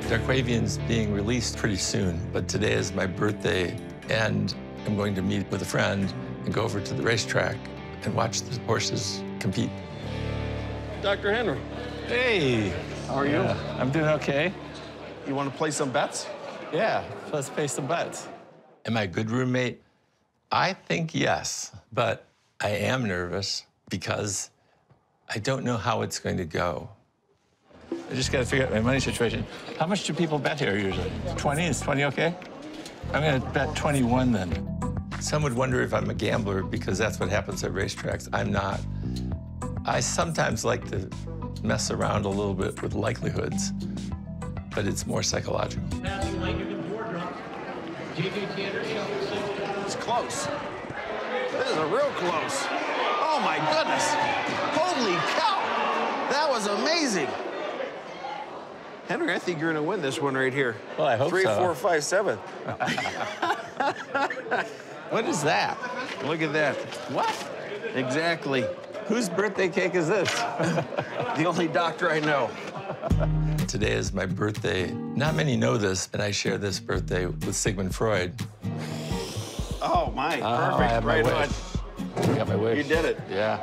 Darquavian's being released pretty soon, but today is my birthday, and I'm going to meet with a friend and go over to the racetrack and watch the horses compete. Dr. Henry. Hey. How are you? I'm doing okay. You want to play some bets? Yeah, let's play some bets. Am I a good roommate? I think yes, but I am nervous because I don't know how it's going to go. I just got to figure out my money situation. How much do people bet here usually? 20? Is 20 okay? I'm going to bet 21 then. Some would wonder if I'm a gambler because that's what happens at racetracks. I'm not. I sometimes like to mess around a little bit with likelihoods, but it's more psychological. It's close. This is a real close. Oh, my goodness. Holy cow. That was amazing. Henry, I think you're going to win this one right here. Well, I hope 3, so. 4, 5, 7. What is that? Look at that. What? Exactly. Whose birthday cake is this? The only doctor I know. Today is my birthday. Not many know this, but I share this birthday with Sigmund Freud. Oh, my. I Perfect. have my Right on. wish. I got my wish. You did it. Yeah.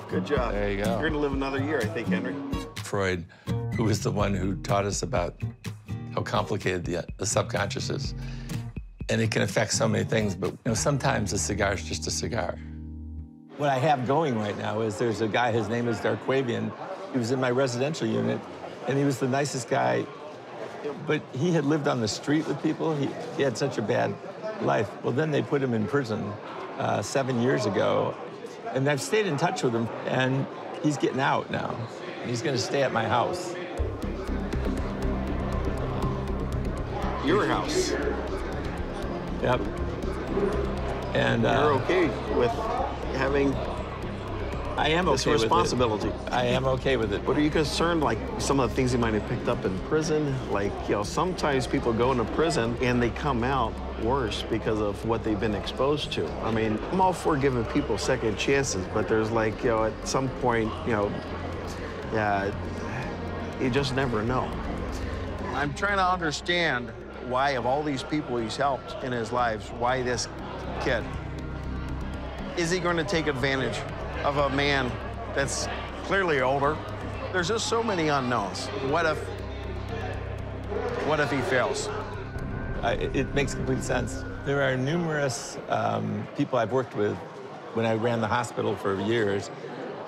Good job. There you go. You're going to live another year, I think, Henry. Freud, who was the one who taught us about how complicated the subconscious is. And it can affect so many things, but sometimes a cigar is just a cigar. What I have going right now is there's a guy, his name is Darquavian. He was in my residential unit, and he was the nicest guy, but he had lived on the street with people. He had such a bad life. Well, then they put him in prison 7 years ago, and I've stayed in touch with him, and he's getting out now. He's gonna stay at my house. Your house. Yep. And You're okay with having I am this okay with it. responsibility. I am okay with it. But are you concerned, like, some of the things you might have picked up in prison? Like, sometimes people go into prison and they come out worse because of what they've been exposed to. I mean, I'm all for giving people second chances, but there's like, at some point, yeah, you just never know. I'm trying to understand why, of all these people he's helped in his lives, why this kid? Is he going to take advantage of a man that's clearly older? There's just so many unknowns. What if he fails? It makes complete sense. There are numerous people I've worked with when I ran the hospital for years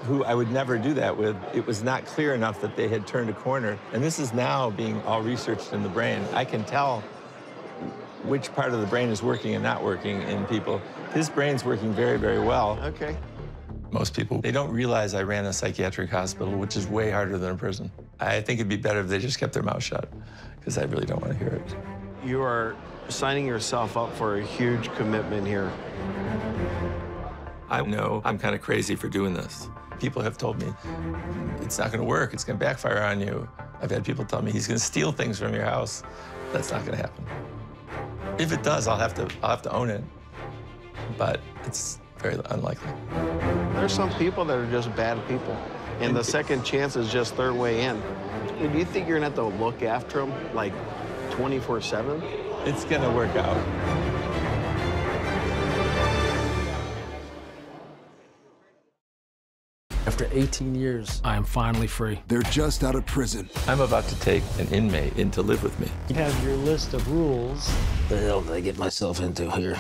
who I would never do that with. It was not clear enough that they had turned a corner. And this is now being all researched in the brain. I can tell which part of the brain is working and not working in people. His brain's working very, very well. Okay. Most people, they don't realize I ran a psychiatric hospital, which is way harder than a prison. I think it'd be better if they just kept their mouth shut, because I really don't want to hear it. You are signing yourself up for a huge commitment here. I know I'm kind of crazy for doing this. People have told me, it's not going to work, it's going to backfire on you. I've had people tell me he's going to steal things from your house. That's not going to happen. If it does, I'll have to own it, but it's very unlikely. There's some people that are just bad people, and the second chance is just their way in. Do you think you're gonna have to look after them like 24/7? It's gonna work out. After 18 years, I am finally free. They're just out of prison. I'm about to take an inmate in to live with me. You have your list of rules. The hell did I get myself into here?